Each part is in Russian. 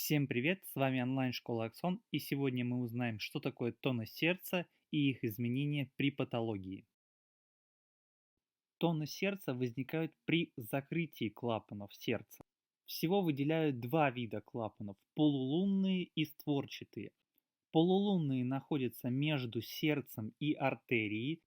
Всем привет, с вами онлайн-школа Аксон, и сегодня мы узнаем, что такое тоны сердца и их изменения при патологии. Тоны сердца возникают при закрытии клапанов сердца. Всего выделяют два вида клапанов – полулунные и створчатые. Полулунные находятся между сердцем и артерией,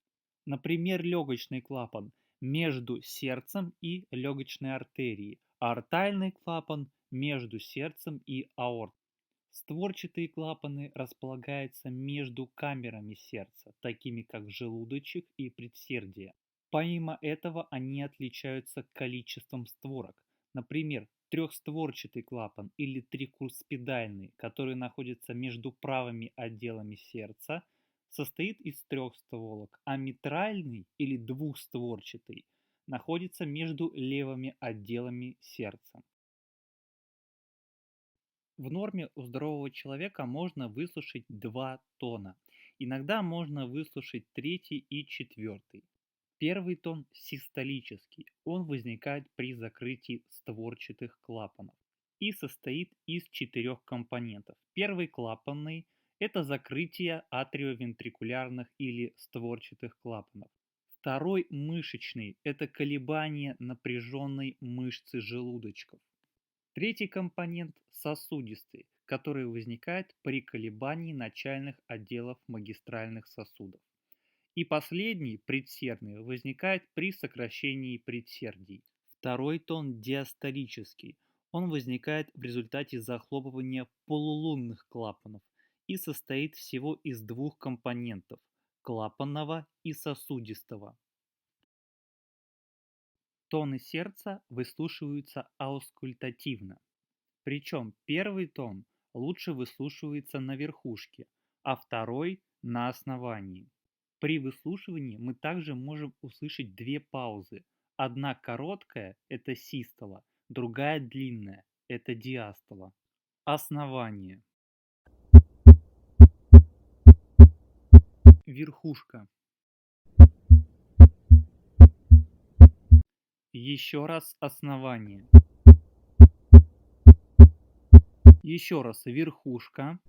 например, легочный клапан между сердцем и легочной артерией, а артальный клапан между сердцем и аортой. Створчатые клапаны располагаются между камерами сердца, такими как желудочек и предсердие. Помимо этого, они отличаются количеством створок. Например, трехстворчатый клапан или трикуспидальный, который находится между правыми отделами сердца, состоит из трех створок, а митральный или двухстворчатый находится между левыми отделами сердца. В норме у здорового человека можно выслушать два тона. Иногда можно выслушать третий и четвертый. Первый тон систолический. Он возникает при закрытии створчатых клапанов и состоит из четырех компонентов. Первый клапанный – это закрытие атриовентрикулярных или створчатых клапанов. Второй мышечный – это колебание напряженной мышцы желудочков. Третий компонент – сосудистый, который возникает при колебании начальных отделов магистральных сосудов. И последний, предсердный, возникает при сокращении предсердий. Второй тон диастолический. Он возникает в результате захлопывания полулунных клапанов и состоит всего из двух компонентов – клапанного и сосудистого. Тоны сердца выслушиваются аускультативно. Причем первый тон лучше выслушивается на верхушке, а второй на основании. При выслушивании мы также можем услышать две паузы. Одна короткая – это систола, другая длинная – это диастола. Основание. Верхушка. Еще раз основание. Еще раз верхушка.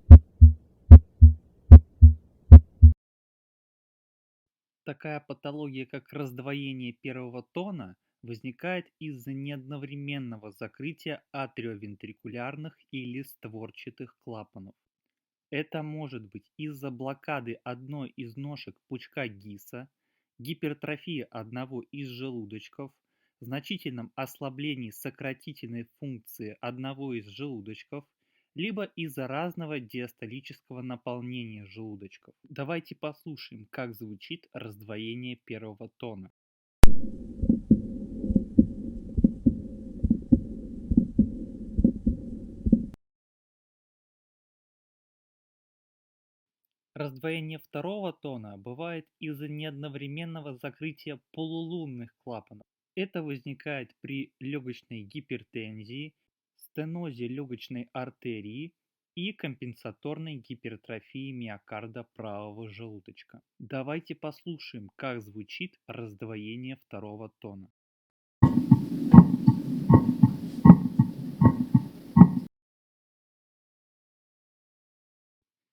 Такая патология, как раздвоение первого тона, возникает из-за неодновременного закрытия атриовентрикулярных или створчатых клапанов. Это может быть из-за блокады одной из ножек пучка Гисса, гипертрофии одного из желудочков, значительном ослаблении сократительной функции одного из желудочков, либо из-за разного диастолического наполнения желудочков. Давайте послушаем, как звучит раздвоение первого тона. Раздвоение второго тона бывает из-за неодновременного закрытия полулунных клапанов. Это возникает при легочной гипертензии, стенозе легочной артерии и компенсаторной гипертрофии миокарда правого желудочка. Давайте послушаем, как звучит раздвоение второго тона.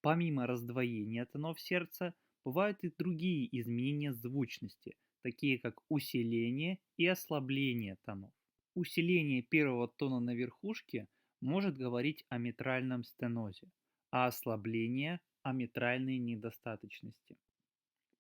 Помимо раздвоения тонов сердца, бывают и другие изменения звучности, такие как усиление и ослабление тонов. Усиление первого тона на верхушке может говорить о митральном стенозе, а ослабление – о митральной недостаточности.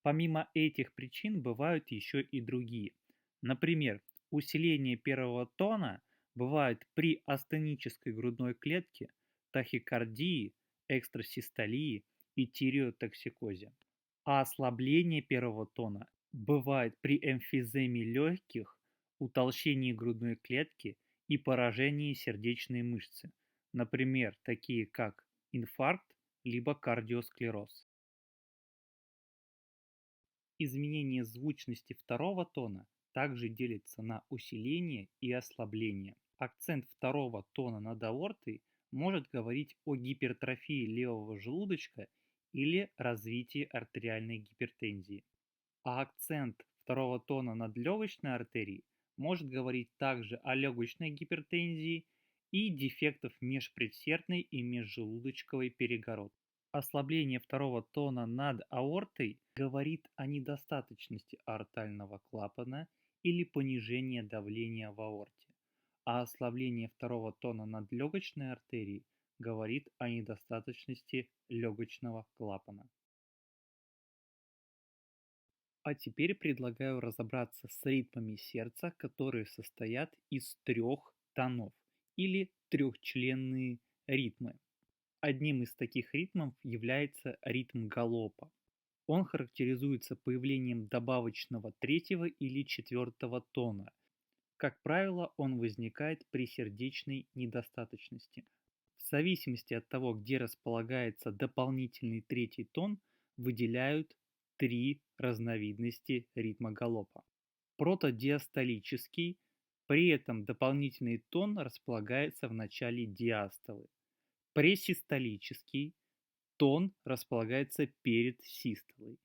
Помимо этих причин бывают еще и другие. Например, усиление первого тона бывает при астенической грудной клетке, тахикардии, экстрасистолии и тиреотоксикозе. А ослабление первого тона бывает при эмфиземе легких, утолщении грудной клетки и поражении сердечной мышцы, например, такие как инфаркт либо кардиосклероз. Изменение звучности второго тона также делится на усиление и ослабление. Акцент второго тона над аортой может говорить о гипертрофии левого желудочка или развитии артериальной гипертензии. А акцент второго тона над легочной артерией может говорить также о легочной гипертензии и дефектов межпредсердной и межжелудочковой перегородки. Ослабление второго тона над аортой говорит о недостаточности аортального клапана или понижении давления в аорте, а ослабление второго тона над легочной артерией говорит о недостаточности легочного клапана. А теперь предлагаю разобраться с ритмами сердца, которые состоят из трех тонов или трехчленные ритмы. Одним из таких ритмов является ритм галопа. Он характеризуется появлением добавочного третьего или четвертого тона. Как правило, он возникает при сердечной недостаточности. В зависимости от того, где располагается дополнительный третий тон, выделяют три разновидности ритма галопа. Протодиастолический, при этом дополнительный тон располагается в начале диастолы. Пресистолический, тон располагается перед систолой.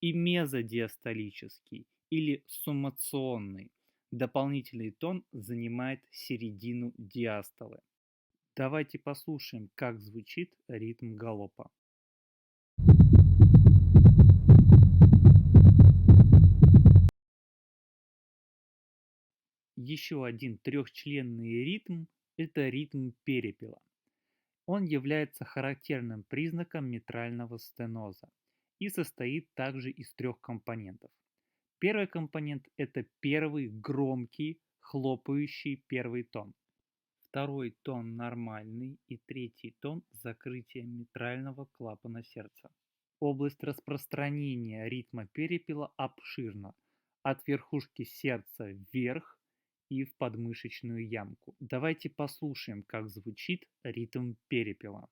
И мезодиастолический или суммационный, дополнительный тон занимает середину диастолы. Давайте послушаем, как звучит ритм галопа. Еще один трехчленный ритм – это ритм перепела. Он является характерным признаком митрального стеноза и состоит также из трех компонентов. Первый компонент – это первый громкий, хлопающий первый тон. Второй тон нормальный и третий тон закрытия митрального клапана сердца. Область распространения ритма перепела обширна, от верхушки сердца вверх и в подмышечную ямку. Давайте послушаем, как звучит ритм перепела.